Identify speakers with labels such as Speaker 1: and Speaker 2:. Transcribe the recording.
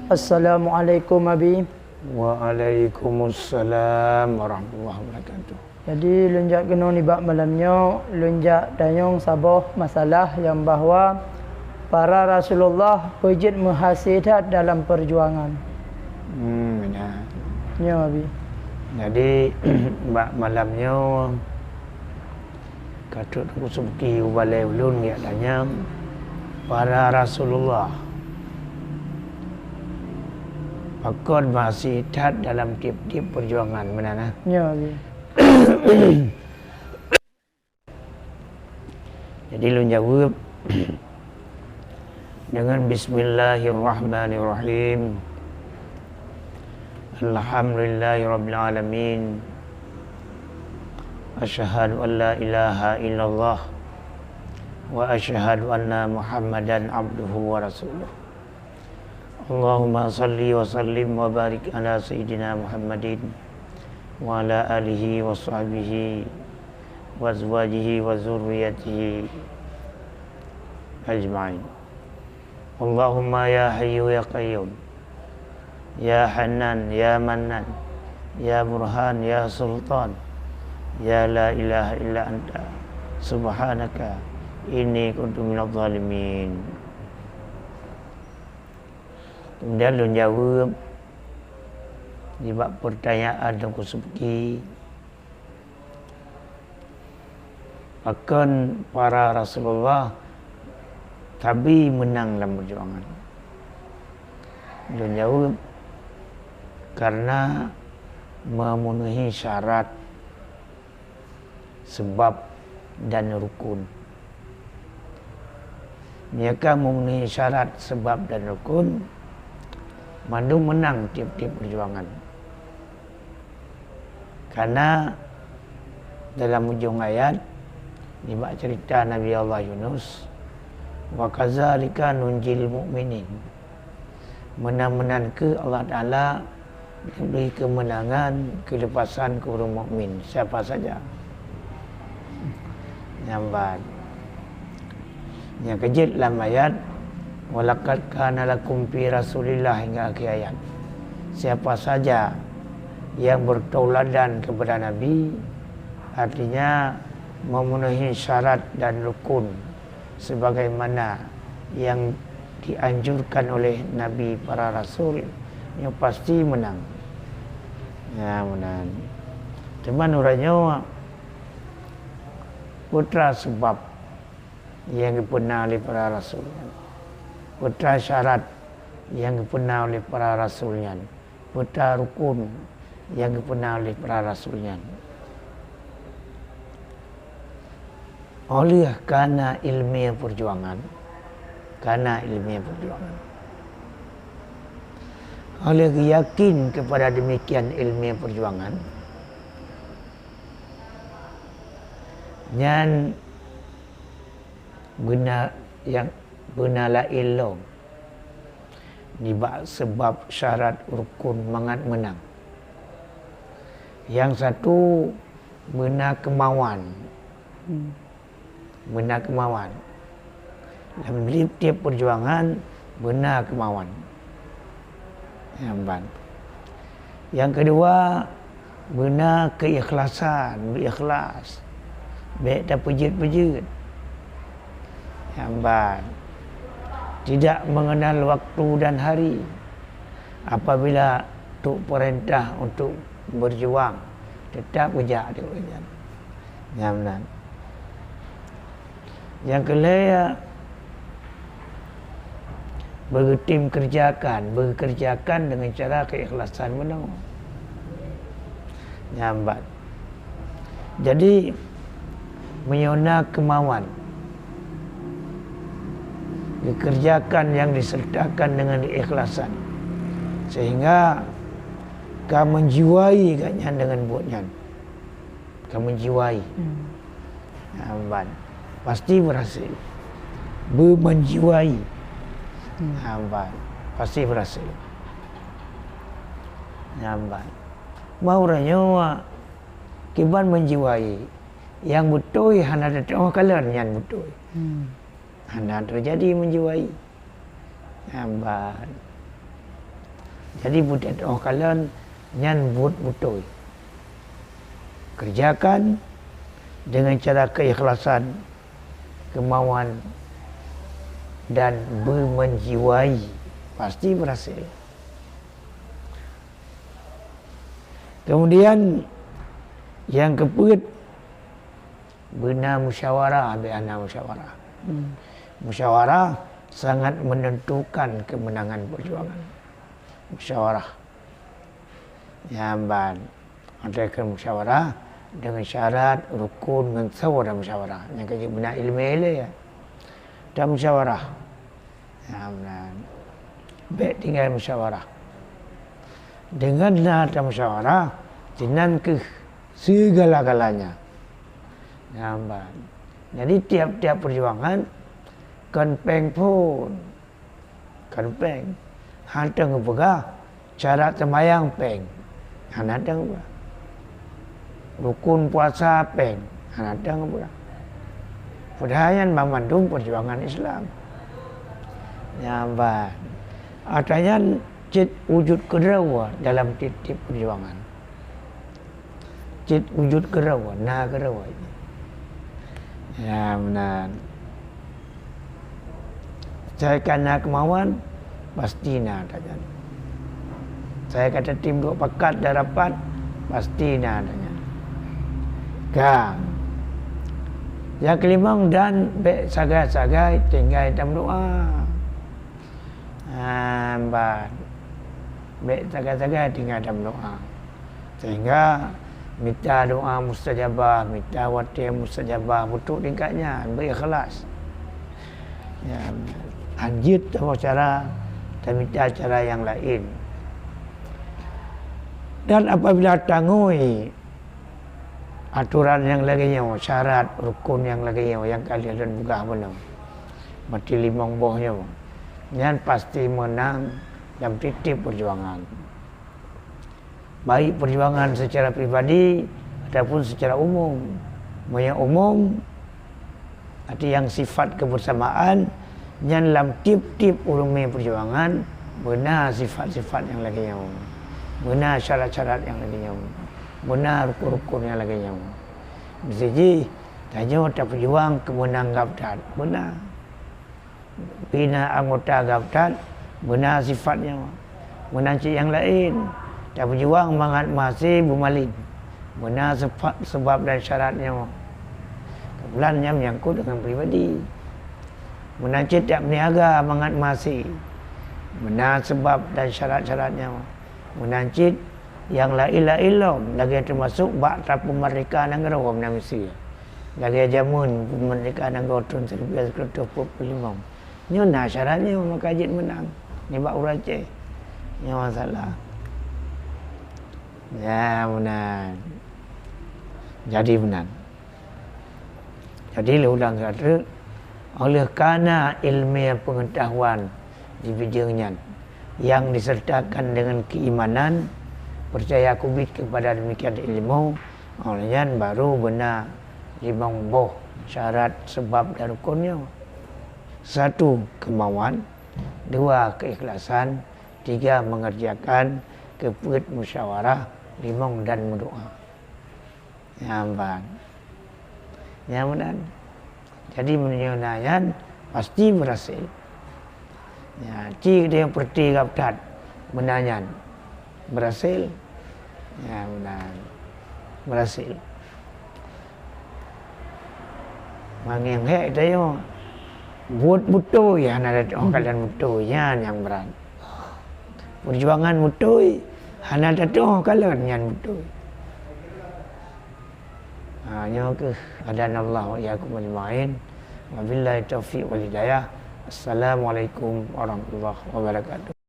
Speaker 1: Assalamualaikum Abi.
Speaker 2: Waalaikumsalam warahmatullahi wabarakatuh.
Speaker 1: Jadi lunjak kena ni bab malamnya lunjak dayung sabah masalah yang bahawa para Rasulullah pejit menghasidat dalam perjuangan.
Speaker 2: Benar.
Speaker 1: Ya Abi.
Speaker 2: Jadi bab malamnya katut aku sebut ubalai ulun ya tanya para Rasulullah pakon masih tat dalam tip-tip perjuangan mana?
Speaker 1: Ya Abi.
Speaker 2: Jadi lu jawab dengan Bismillahirrahmanirrahim. Alhamdulillahirabbil alamin. Asyhadu an la ilaha illallah wa asyhadu anna Muhammadan abduhu wa rasuluh. Allahumma salli wa sallim wa barik ala sayyidina Muhammadin wa ala alihi wa sahbihi wa azwajihi wa zurriyatihi ajma'in. Allahumma ya hayyu ya qayyum, ya Hanan, ya Mannan, ya Burhan, ya Sultan, ya la ilaha illa anta subhanaka inni kuntu minadh dhalimin. Kemudian lu jawab di bab pertanyaan yang kusuki akan para Rasulullah tapi menang dalam perjuangan. Lu jawab karena memenuhi syarat, sebab dan rukun. Mereka memenuhi syarat, sebab dan rukun, mandu menang tiap-tiap perjuangan. Karena dalam ujung ayat dibak cerita Nabi Allah Yunus, wa kadzalika nunjil mu'minin. Menang-menang ke Allah Ta'ala memberi kemenangan, kelepasan kepada mukmin siapa saja. Nyambat yang kejut dalam ayat walaqad kana lakum fi rasulillah hingga akhir ayat. Siapa saja yang bertauladan kepada Nabi, artinya memenuhi syarat dan rukun sebagaimana yang dianjurkan oleh Nabi para Rasul, yang pasti menang. Ya menang. Cuman uranya putra sebab yang dipernah oleh para Rasul, putra syarat yang dipernah oleh para Rasulnya, putra rukun yang dipernah oleh para Rasulnya. Oleh karena ilmiah perjuangan, oleh yakin kepada demikian ilmiah perjuangan, yang benar yang benarlah ilmu dibak sebab syarat rukun mangat menang. Yang satu benar kemauan. Benar kemauan. Dalam tiap perjuangan benar kemauan. Yang kedua benar keikhlasan, berikhlas. Baik tak pejit-pejit. Hambat. Tidak mengenal waktu dan hari. Apabila tuk perintah untuk berjuang, tetap kerja dia. Nyamnan. Yang kelima bertim bekerjakan dengan cara keikhlasan benar. Nyambat. Jadi menyona kemauan, dikerjakan yang disertakan dengan keikhlasan, sehingga kamu menjiwai katnya dengan buatnya, kamu menjiwai, hambat, pasti berhasil, menjiwai, hambat, pasti berhasil, hambat. Mau ranyawa kiban menjiwai. Yang betul hanya ada tengah kalian yang betul. Hanya terjadi menjiwai. Hambat. Jadi buat kalian nyan buat betul. Kerjakan dengan cara keikhlasan, kemauan dan menjiwai, pasti berhasil. Kemudian yang keempat, benar musyawarah, musyawarah. Musyawarah sangat menentukan kemenangan perjuangan. Musyawarah. Yang adakan musyawarah dengan syarat rukun mensawar dan musyawarah. Yang kerja benar ilmu ya. Dan musyawarah. Baik tinggal musyawarah. Dengan ada musyawarah, jinan ke segala-galanya. Jadi tiap-tiap perjuangan kenpeng pun kenpeng hanteng pegah cara sembahyang peng hanadang pegah rukun puasa peng hanadang pegah budayan memandung perjuangan Islam nyamban adanya cit wujud kerawa dalam tiap perjuangan cit wujud kerawa kerawa ini ya benar. Saya kena kemauan pasti nak adanya. Saya kata tim 2 pekat dah rapat pasti nak adanya. Gang. Yang kelima dan sagai-sagai tinggal dalam doa. Hambat. Sagai-sagai tinggal dalam doa. Sehingga minta doa mustajabah, minta wati mustajabah, betul tingkatnya, berikhlas. Ya, lanjut cara dan minta cara yang lain. Dan apabila tangui aturan yang lainnya, syarat rukun yang lainnya yang kalian buka belum, mati 5 bohnya, yang pasti menang dalam titip perjuangan. Baik perjuangan secara pribadi ataupun secara umum. Yang umum ada yang sifat kebersamaan yang dalam tip-tip ulumi perjuangan benar sifat-sifat yang lagi yang benar syarat-syarat yang lagi yang benar rukun-rukun yang lagi yang mesti tanya tak perjuang kemenang gabdat benar bina anggota gabdat benar sifatnya benar cik yang lain tak berjuang mangat masih bumalin benar sebab dan syaratnya kebetulannya menyangkut dengan pribadi menancit tak berniaga mangat masih benar sebab dan syarat-syaratnya menancit yang lain-lain lagi termasuk bakta pemerdekaan negara Malaysia lagi jamun pemerdekaan negara tahun 1945 ni nak syaratnya makajit menang ni bak Aceh ni masalah ya benar jadi benar jadi ulang kata oleh karena ilmiah pengetahuan di bidangnya yang disertakan dengan keimanan percaya kubit kepada demikian ilmu olehnya baru benar 5 boh syarat sebab dan rukunnya 1 kemauan 2 keikhlasan 3 mengerjakan keempat musyawarah 5 dan berdoa yang benar jadi menunjukkan pasti berhasil ya cik dia yang perti gabdat menanya berhasil ya benar berhasil mangyang hek dia buat betul ya ada kalian betul ya yang berat perjuangan betul hana ada kalian yang betul hanya ke adan Allah wa yakum ajmain wabillahi taufiq wal hidayah. Assalamualaikum warahmatullahi wabarakatuh.